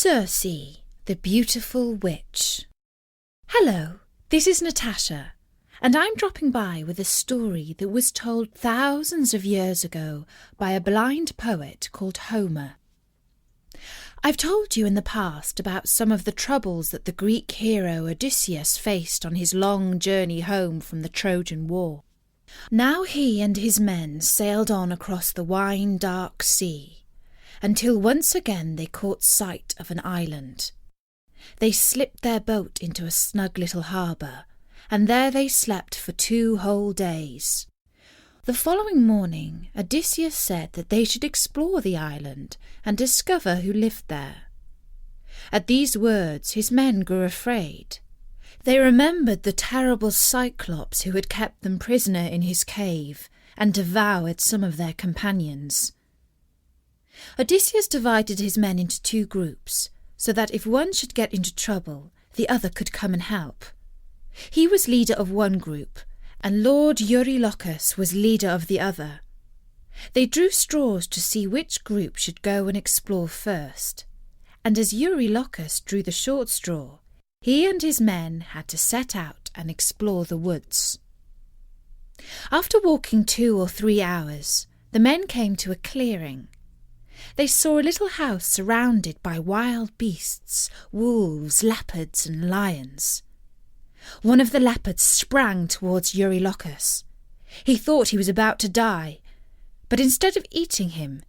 Circe, the Beautiful Witch. Hello, this is Natasha, and I'm dropping by with a story that was told thousands of years ago by a blind poet called Homer. I've told you in the past about some of the troubles that the Greek hero Odysseus faced on his long journey home from the Trojan War. Now he and his men sailed on across the wine-dark sea, until once again they caught sight of an island. They slipped their boat into a snug little harbour, and there they slept for 2 whole days. The following morning Odysseus said that they should explore the island and discover who lived there. At these words his men grew afraid. They remembered the terrible Cyclops who had kept them prisoner in his cave and devoured some of their companions. Odysseus divided his men into 2 groups, so that if one should get into trouble, the other could come and help. He was leader of one group, and Lord Eurylochus was leader of the other. They drew straws to see which group should go and explore first, and as Eurylochus drew the short straw, he and his men had to set out and explore the woods. After walking 2 or 3 hours, the men came to a clearing. They saw a little house surrounded by wild beasts, wolves, leopards and lions. One of the leopards sprang towards Eurylochus. He thought he was about to die, but instead of eating him,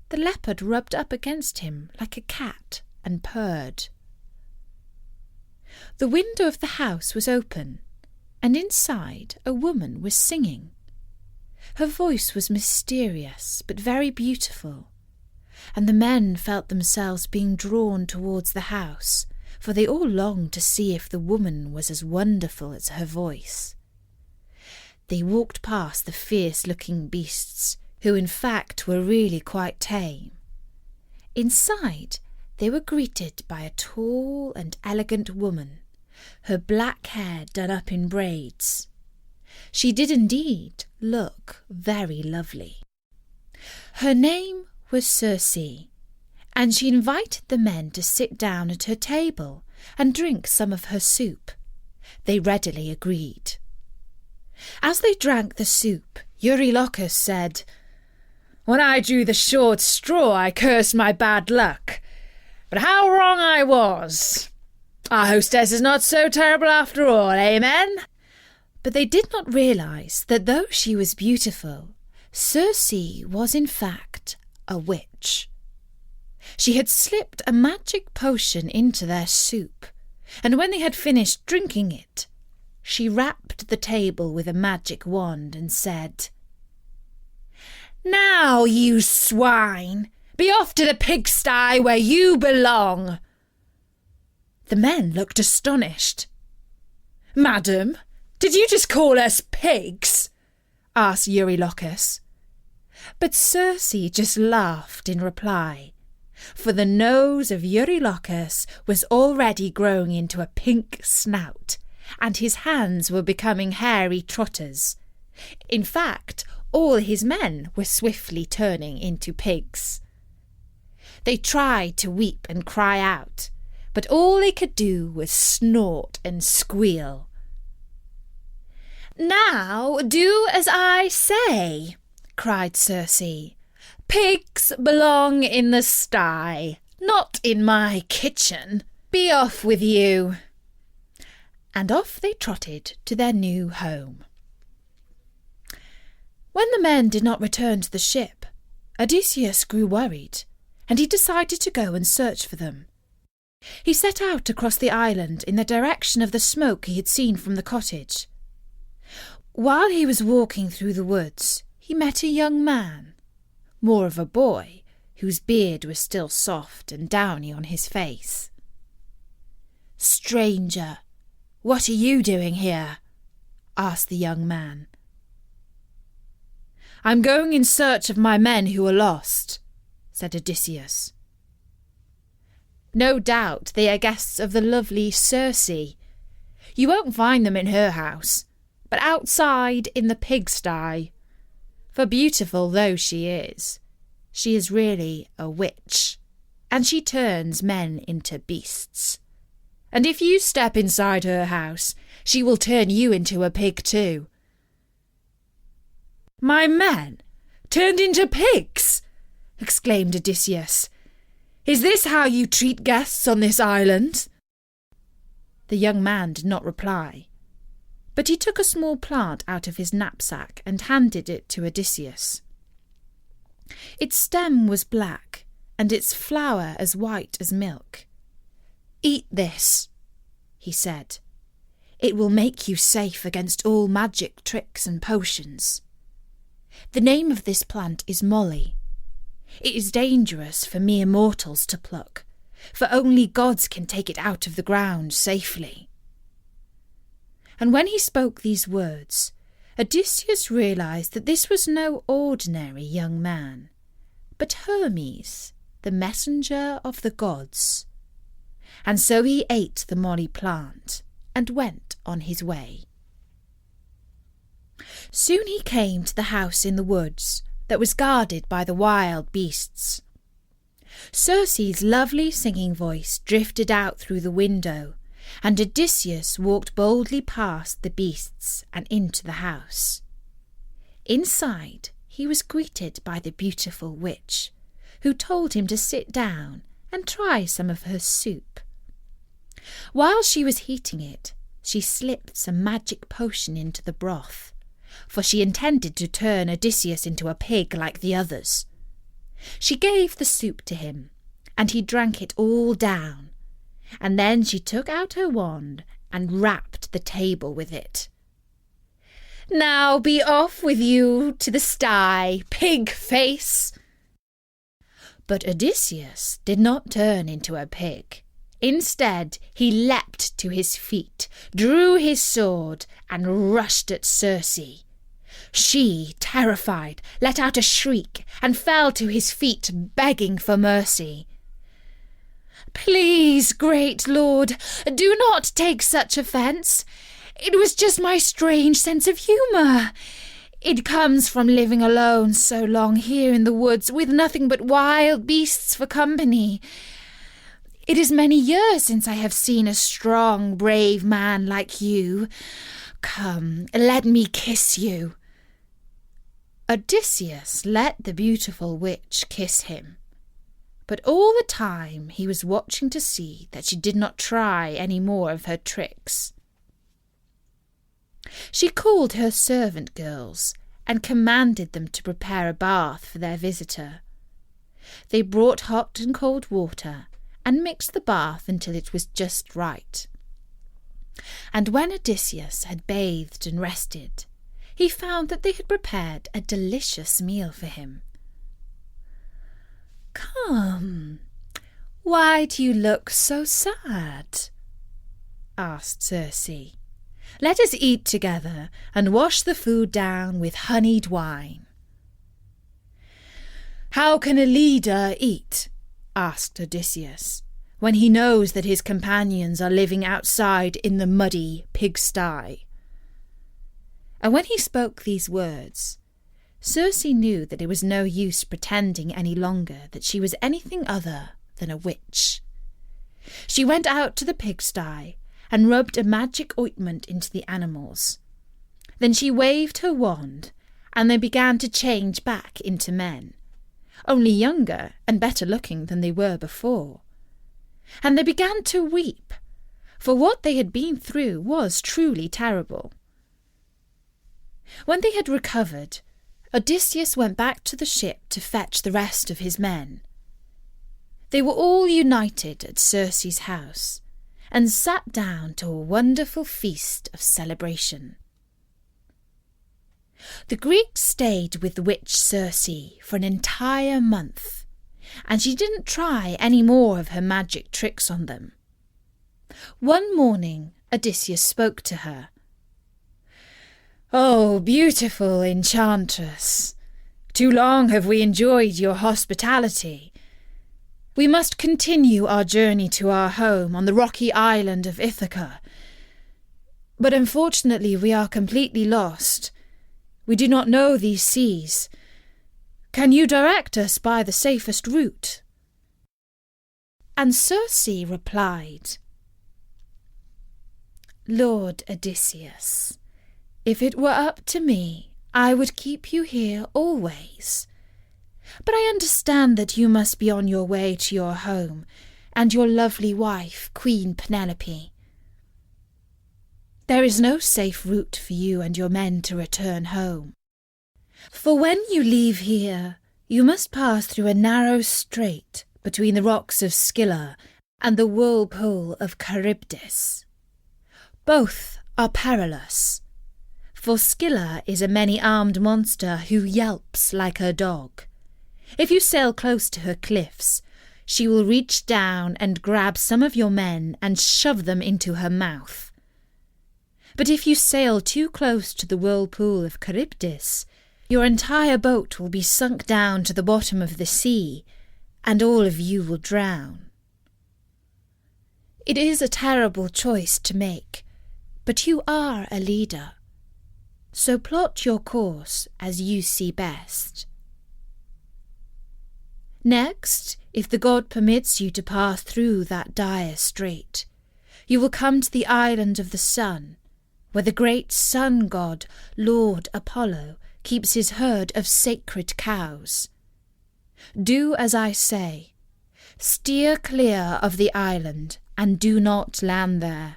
the leopard rubbed up against him like a cat and purred. The window of the house was open, and inside a woman was singing. Her voice was mysterious but very beautiful, and the men felt themselves being drawn towards the house, for they all longed to see if the woman was as wonderful as her voice. They walked past the fierce-looking beasts, who in fact were really quite tame. Inside they were greeted by a tall and elegant woman, her black hair done up in braids. She did indeed look very lovely. Her name was Circe, and she invited the men to sit down at her table and drink some of her soup. They readily agreed. As they drank the soup, Eurylochus said, "When I drew the short straw, I cursed my bad luck. But how wrong I was! Our hostess is not so terrible after all, amen?" But they did not realise that though she was beautiful, Circe was in fact a witch. She had slipped a magic potion into their soup, and when they had finished drinking it, she rapped the table with a magic wand and said, "Now, you swine, be off to the pigsty where you belong." The men looked astonished. "Madam, did you just call us pigs?" asked Eurylochus. But Circe just laughed in reply, for the nose of Eurylochus was already growing into a pink snout, and his hands were becoming hairy trotters. In fact, all his men were swiftly turning into pigs. They tried to weep and cry out, but all they could do was snort and squeal. "Now do as I say," cried Circe. "Pigs belong in the sty, not in my kitchen. Be off with you." And off they trotted to their new home. When the men did not return to the ship, Odysseus grew worried, and he decided to go and search for them. He set out across the island in the direction of the smoke he had seen from the cottage. While he was walking through the woods, he met a young man, more of a boy, whose beard was still soft and downy on his face. "Stranger, what are you doing here?" asked the young man. "I'm going in search of my men who are lost," said Odysseus. "No doubt they are guests of the lovely Circe. You won't find them in her house, but outside in the pigsty. For beautiful though she is really a witch, and she turns men into beasts. And if you step inside her house, she will turn you into a pig too." "My men turned into pigs!" exclaimed Odysseus. "Is this how you treat guests on this island?" The young man did not reply, but he took a small plant out of his knapsack and handed it to Odysseus. Its stem was black, and its flower as white as milk. "Eat this," he said. "It will make you safe against all magic tricks and potions. The name of this plant is moly. It is dangerous for mere mortals to pluck, for only gods can take it out of the ground safely." And when he spoke these words, Odysseus realized that this was no ordinary young man, but Hermes, the messenger of the gods. And so he ate the moly plant and went on his way. Soon he came to the house in the woods that was guarded by the wild beasts. Circe's lovely singing voice drifted out through the window, and Odysseus walked boldly past the beasts and into the house. Inside, he was greeted by the beautiful witch, who told him to sit down and try some of her soup. While she was heating it, she slipped some magic potion into the broth, for she intended to turn Odysseus into a pig like the others. She gave the soup to him, and he drank it all down, and then she took out her wand and rapped the table with it. "Now be off with you to the sty, pig face!" But Odysseus did not turn into a pig. Instead, he leapt to his feet, drew his sword, and rushed at Circe. She, terrified, let out a shriek and fell to his feet, begging for mercy. "Please, great lord, do not take such offence. It was just my strange sense of humour. It comes from living alone so long here in the woods with nothing but wild beasts for company. It is many years since I have seen a strong, brave man like you. Come, let me kiss you." Odysseus let the beautiful witch kiss him, but all the time he was watching to see that she did not try any more of her tricks. She called her servant girls and commanded them to prepare a bath for their visitor. They brought hot and cold water and mixed the bath until it was just right. And when Odysseus had bathed and rested, he found that they had prepared a delicious meal for him. "Come, why do you look so sad?" asked Circe. "Let us eat together and wash the food down with honeyed wine." "How can a leader eat?" asked Odysseus, "when he knows that his companions are living outside in the muddy pigsty?" And when he spoke these words, Circe knew that it was no use pretending any longer that she was anything other than a witch. She went out to the pigsty and rubbed a magic ointment into the animals. Then she waved her wand, and they began to change back into men, only younger and better looking than they were before. And they began to weep, for what they had been through was truly terrible. When they had recovered, Odysseus went back to the ship to fetch the rest of his men. They were all united at Circe's house, and sat down to a wonderful feast of celebration. The Greeks stayed with the witch Circe for an entire month, and she didn't try any more of her magic tricks on them. One morning, Odysseus spoke to her. "Oh, beautiful enchantress, too long have we enjoyed your hospitality. We must continue our journey to our home on the rocky island of Ithaca. But unfortunately we are completely lost. We do not know these seas. Can you direct us by the safest route?" And Circe replied, "Lord Odysseus, if it were up to me, I would keep you here always. But I understand that you must be on your way to your home and your lovely wife, Queen Penelope. There is no safe route for you and your men to return home. For when you leave here, you must pass through a narrow strait between the rocks of Scylla and the whirlpool of Charybdis. Both are perilous, for Scylla is a many-armed monster who yelps like her dog. If you sail close to her cliffs, she will reach down and grab some of your men and shove them into her mouth. But if you sail too close to the whirlpool of Charybdis, your entire boat will be sunk down to the bottom of the sea, and all of you will drown. It is a terrible choice to make, but you are a leader. So plot your course as you see best. Next, if the god permits you to pass through that dire strait, you will come to the island of the sun, where the great sun god, Lord Apollo, keeps his herd of sacred cows. Do as I say. Steer clear of the island and do not land there.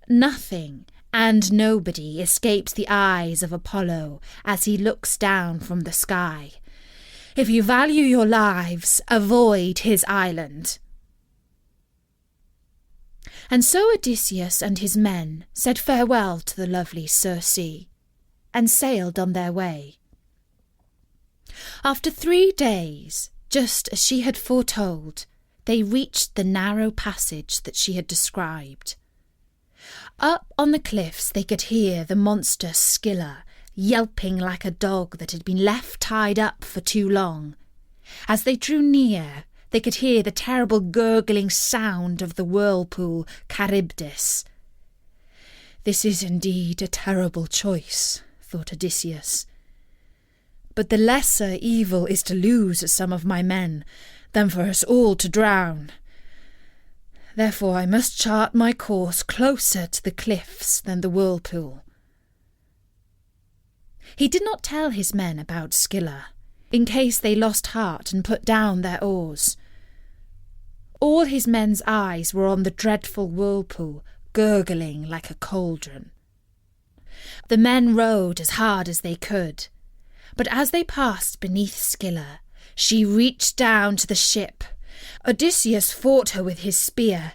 Nothing and nobody escapes the eyes of Apollo as he looks down from the sky. If you value your lives, avoid his island." And so Odysseus and his men said farewell to the lovely Circe, and sailed on their way. After 3 days, just as she had foretold, they reached the narrow passage that she had described. Up on the cliffs they could hear the monster Scylla yelping like a dog that had been left tied up for too long. As they drew near, they could hear the terrible gurgling sound of the whirlpool Charybdis. "This is indeed a terrible choice," thought Odysseus. "But the lesser evil is to lose some of my men than for us all to drown. Therefore I must chart my course closer to the cliffs than the whirlpool." He did not tell his men about Scylla, in case they lost heart and put down their oars. All his men's eyes were on the dreadful whirlpool, gurgling like a cauldron. The men rowed as hard as they could, but as they passed beneath Scylla, she reached down to the ship. Odysseus fought her with his spear,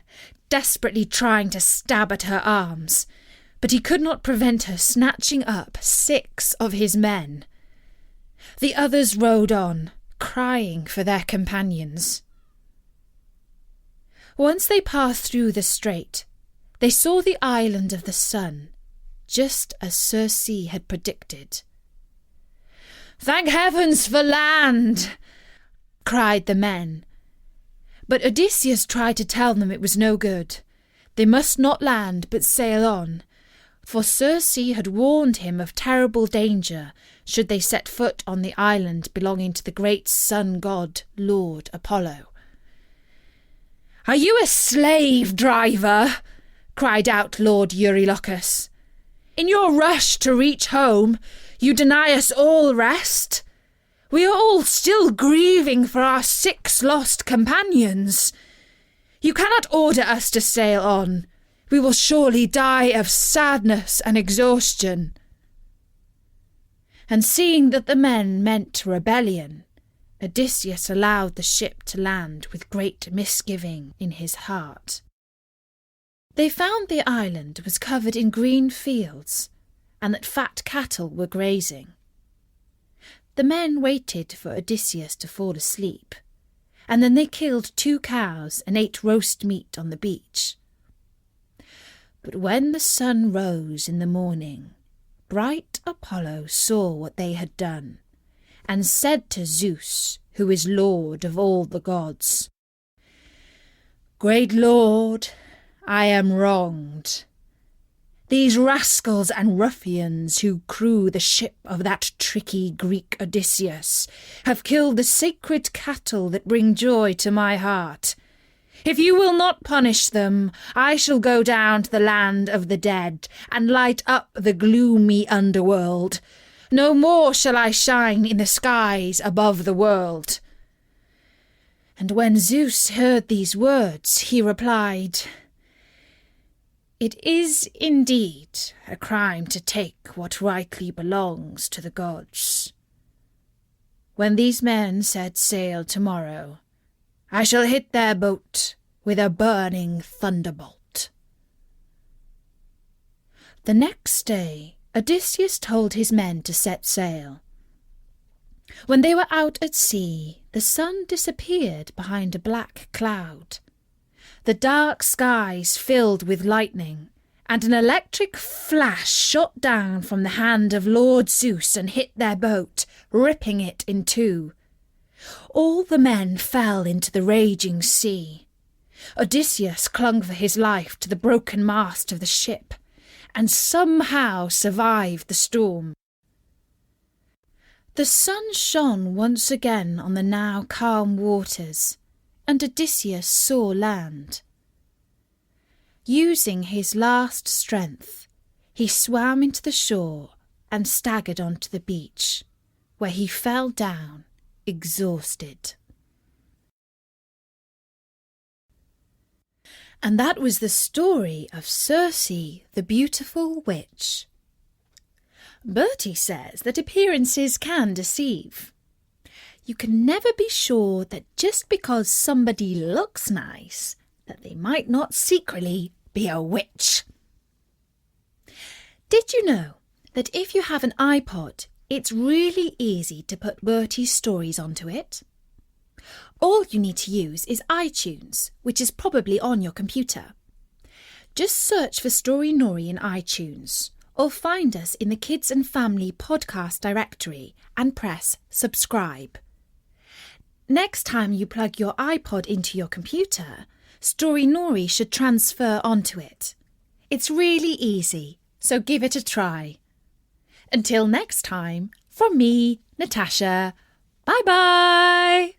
desperately trying to stab at her arms, but he could not prevent her snatching up 6 of his men. The others rowed on, crying for their companions. Once they passed through the strait, they saw the island of the sun, just as Circe had predicted. "Thank heavens for land!" cried the men. But Odysseus tried to tell them it was no good. They must not land but sail on, for Circe had warned him of terrible danger should they set foot on the island belonging to the great sun god, Lord Apollo. "Are you a slave driver?" cried out Lord Eurylochus. "In your rush to reach home, you deny us all rest? We are all still grieving for our 6 lost companions. You cannot order us to sail on. We will surely die of sadness and exhaustion." And seeing that the men meant rebellion, Odysseus allowed the ship to land with great misgiving in his heart. They found the island was covered in green fields, and that fat cattle were grazing. The men waited for Odysseus to fall asleep, and then they killed 2 cows and ate roast meat on the beach. But when the sun rose in the morning, bright Apollo saw what they had done, and said to Zeus, who is lord of all the gods, "Great lord, I am wronged. These rascals and ruffians who crew the ship of that tricky Greek Odysseus have killed the sacred cattle that bring joy to my heart, If you will not punish them, I shall go down to the land of the dead and light up the gloomy underworld. No more shall I shine in the skies above the world." And when Zeus heard these words, he replied, "It is indeed a crime to take what rightly belongs to the gods. When these men set sail tomorrow, I shall hit their boat with a burning thunderbolt." The next day, Odysseus told his men to set sail. When they were out at sea, the sun disappeared behind a black cloud. The dark skies filled with lightning, and an electric flash shot down from the hand of Lord Zeus and hit their boat, ripping it in two. All the men fell into the raging sea. Odysseus clung for his life to the broken mast of the ship, and somehow survived the storm. The sun shone once again on the now calm waters, and Odysseus saw land. Using his last strength, he swam into the shore and staggered onto the beach, where he fell down, exhausted. And that was the story of Circe, the beautiful witch. Bertie says that appearances can deceive. You can never be sure that just because somebody looks nice, that they might not secretly be a witch. Did you know that if you have an iPod, it's really easy to put Bertie's stories onto it? All you need to use is iTunes, which is probably on your computer. Just search for Story Nori in iTunes, or find us in the Kids and Family podcast directory and press subscribe. Next time you plug your iPod into your computer, Story Nori should transfer onto it. It's really easy, so give it a try. Until next time, from me, Natasha, bye-bye!